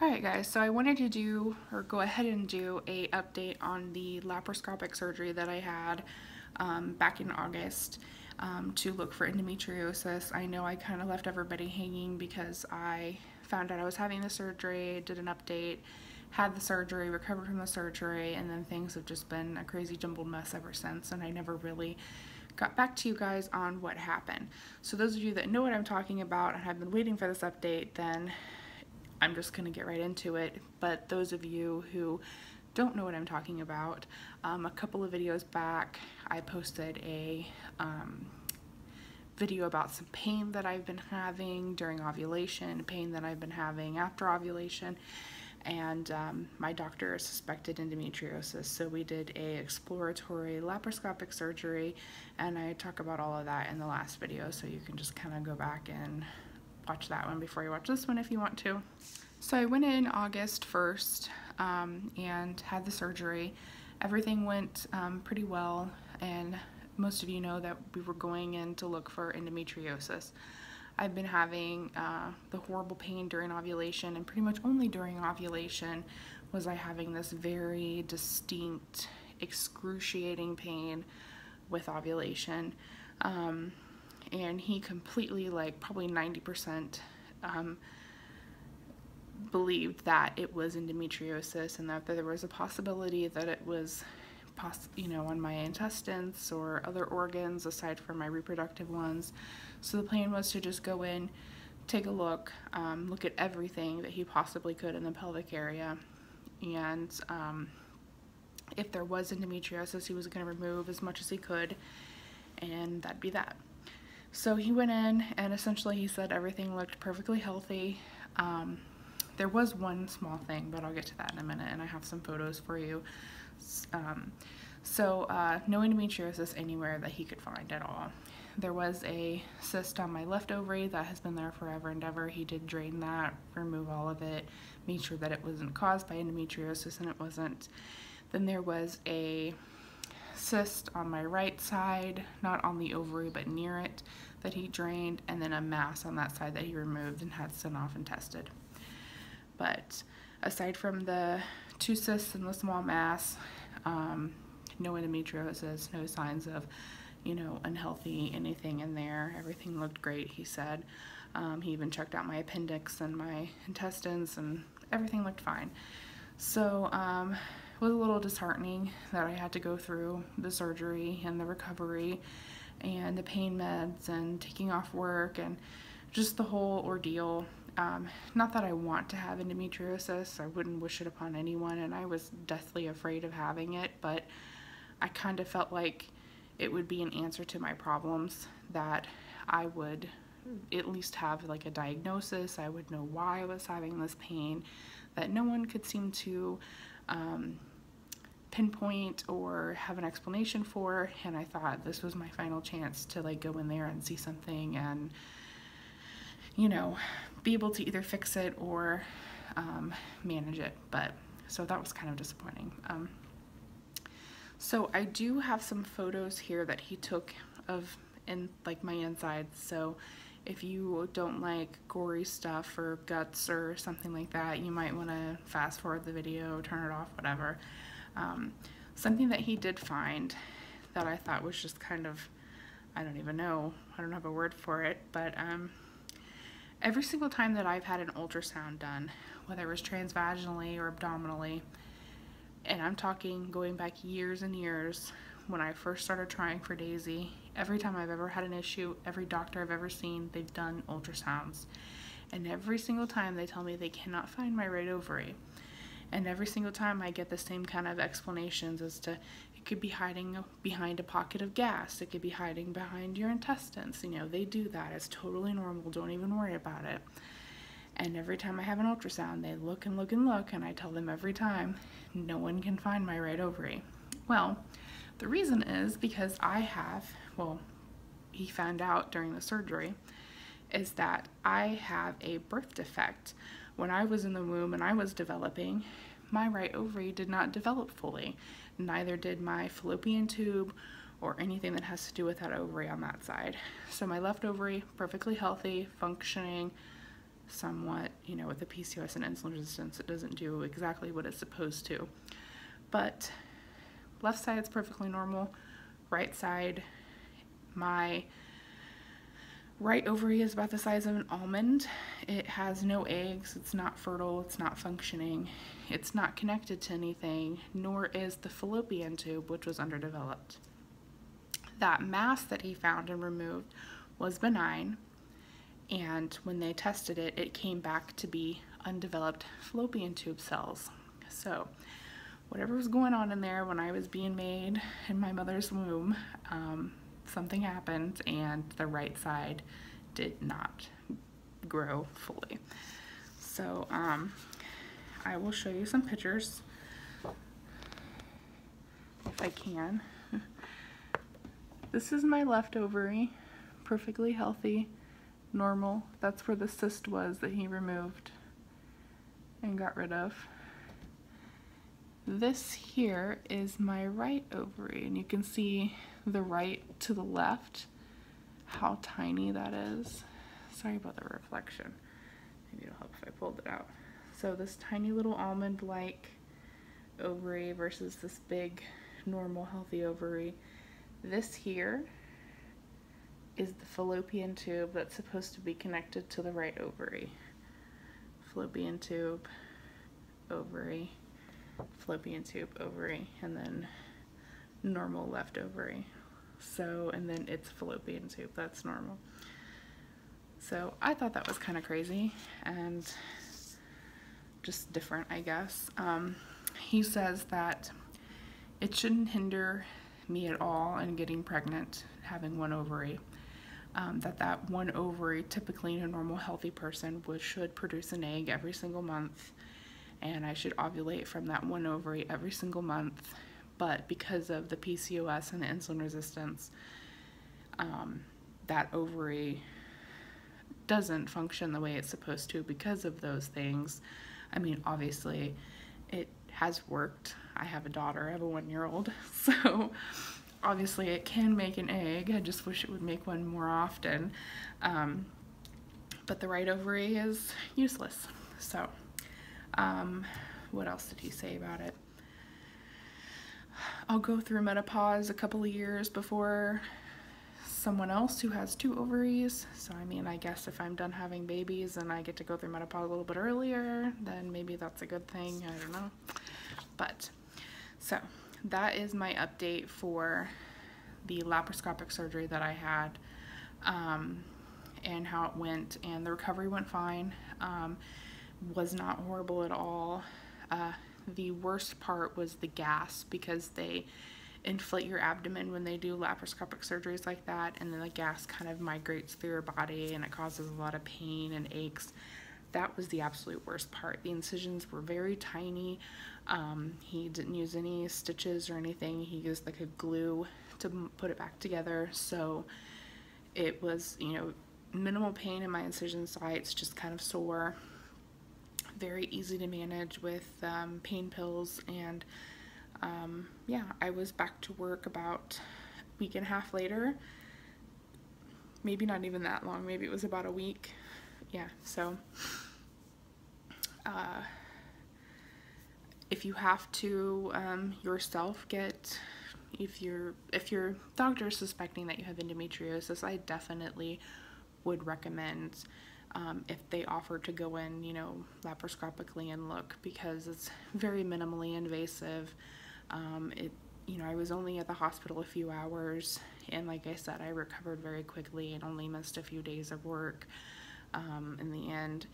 Alright guys, so I wanted to go ahead and do a update on the laparoscopic surgery that I had back in August to look for endometriosis. I know I kind of left everybody hanging because I found out I was having the surgery, did an update, had the surgery, recovered from the surgery, and then things have just been a crazy jumbled mess ever since, and I never really got back to you guys on what happened. So those of you that know what I'm talking about and have been waiting for this update, then I'm just going to get right into it. But those of you who don't know what I'm talking about, a couple of videos back I posted a video about some pain that I've been having during ovulation, pain that I've been having after ovulation, and my doctor suspected endometriosis, so we did a exploratory laparoscopic surgery, and I talk about all of that in the last video, so you can just kind of go back and watch that one before you watch this one if you want to. So I went in August 1st and had the surgery. Everything went pretty well, and most of you know that we were going in to look for endometriosis. I've been having the horrible pain during ovulation, and pretty much only during ovulation was I having this very distinct, excruciating pain with ovulation. And he completely, like probably 90%, believed that it was endometriosis, and that there was a possibility that it was on my intestines or other organs aside from my reproductive ones. So the plan was to just go in, take a look, look at everything that he possibly could in the pelvic area, and if there was endometriosis, he was going to remove as much as he could, and that'd be that. So he went in, and essentially he said everything looked perfectly healthy. There was one small thing, but I'll get to that in a minute, and I have some photos for you. No endometriosis anywhere that he could find at all. There was a cyst on my left ovary that has been there forever and ever. He did drain that, remove all of it, made sure that it wasn't caused by endometriosis, and it wasn't. Then there was a cyst on my right side, not on the ovary but near it, that he drained, and then a mass on that side that he removed and had sent off and tested. But aside from the two cysts and the small mass, no endometriosis, no signs of unhealthy anything in there. Everything looked great, he said. He even checked out my appendix and my intestines, and everything looked fine. So it was a little disheartening that I had to go through the surgery and the recovery and the pain meds and taking off work and just the whole ordeal. Not that I want to have endometriosis, I wouldn't wish it upon anyone, and I was deathly afraid of having it, but I kind of felt like it would be an answer to my problems, that I would at least have like a diagnosis, I would know why I was having this pain that no one could seem to pinpoint or have an explanation for, and I thought this was my final chance to like go in there and see something and be able to either fix it or manage it. But so that was kind of disappointing. So I do have some photos here that he took of my insides, so if you don't like gory stuff or guts or something like that, you might want to fast forward the video, turn it off, whatever. Something that he did find that I thought was just kind of, I don't even know, I don't have a word for it, but every single time that I've had an ultrasound done, whether it was transvaginally or abdominally, and I'm talking going back years and years, when I first started trying for Daisy, every time I've ever had an issue, every doctor I've ever seen, they've done ultrasounds. And every single time they tell me they cannot find my right ovary. And every single time I get the same kind of explanations as to it could be hiding behind a pocket of gas, it could be hiding behind your intestines. They do that. It's totally normal. Don't even worry about it. And every time I have an ultrasound, they look and look and look, and I tell them every time, no one can find my right ovary. Well, the reason is because he found out during the surgery, is that I have a birth defect. When I was in the womb and I was developing, my right ovary did not develop fully. Neither did my fallopian tube or anything that has to do with that ovary on that side. So my left ovary, perfectly healthy, functioning, somewhat, you know, with the PCOS and insulin resistance, it doesn't do exactly what it's supposed to. But left side is perfectly normal. Right side, my right ovary is about the size of an almond. It has no eggs, it's not fertile, it's not functioning, it's not connected to anything, nor is the fallopian tube, which was underdeveloped. That mass that he found and removed was benign, and when they tested it, it came back to be undeveloped fallopian tube cells. So whatever was going on in there when I was being made in my mother's womb, something happened and the right side did not grow fully. So I will show you some pictures if I can. This is my left ovary, perfectly healthy, normal. That's where the cyst was that he removed and got rid of. This here is my right ovary, and you can see the right to the left, how tiny that is. Sorry about the reflection. Maybe it'll help if I pulled it out. So this tiny little almond-like ovary versus this big, normal, healthy ovary. This here is the fallopian tube that's supposed to be connected to the right ovary. Fallopian tube, ovary, fallopian tube, ovary, and then normal left ovary. So, and then it's fallopian tube, that's normal. So I thought that was kind of crazy and just different, I guess. He says that it shouldn't hinder me at all in getting pregnant, having one ovary. That one ovary, typically in a normal healthy person, should produce an egg every single month, and I should ovulate from that one ovary every single month. But because of the PCOS and the insulin resistance, that ovary doesn't function the way it's supposed to because of those things. I mean, obviously it has worked. I have a daughter, I have a 1-year-old, so obviously it can make an egg. I just wish it would make one more often. But the right ovary is useless. So what else did he say about it? I'll go through menopause a couple of years before someone else who has 2 ovaries. So I mean, I guess if I'm done having babies and I get to go through menopause a little bit earlier, then maybe that's a good thing. I don't know. But so that is my update for the laparoscopic surgery that I had, and how it went. And the recovery went fine. Was not horrible at all. The worst part was the gas, because they inflate your abdomen when they do laparoscopic surgeries like that, and then the gas kind of migrates through your body and it causes a lot of pain and aches. That was the absolute worst part. The incisions were very tiny. He didn't use any stitches or anything. He used like a glue to put it back together. So it was, you know, minimal pain in my incision sites, just kind of sore. Very easy to manage with pain pills, and yeah, I was back to work about a week and a half later. Maybe not even that long, maybe it was about a week. Yeah, so if you have to yourself get, if your doctor is suspecting that you have endometriosis, I definitely would recommend if they offer to go in, you know, laparoscopically and look, because it's very minimally invasive. You know, I was only at the hospital a few hours, and like I said, I recovered very quickly and only missed a few days of work in the end.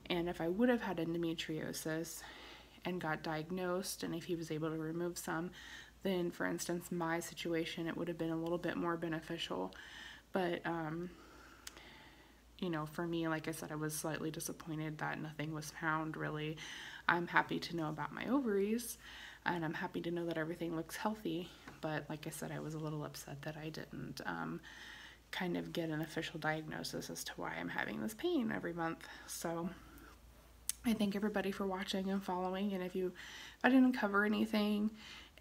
And if I would have had endometriosis and got diagnosed, and if he was able to remove some, then for instance, my situation, it would have been a little bit more beneficial. But you know, for me, like I said, I was slightly disappointed that nothing was found, really. I'm happy to know about my ovaries, and I'm happy to know that everything looks healthy, but like I said, I was a little upset that I didn't kind of get an official diagnosis as to why I'm having this pain every month. So I thank everybody for watching and following, and if I didn't cover anything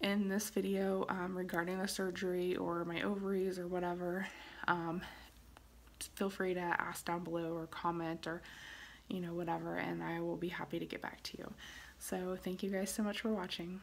in this video regarding the surgery or my ovaries or whatever, feel free to ask down below or comment, or you know, whatever, and I will be happy to get back to you. So thank you guys so much for watching.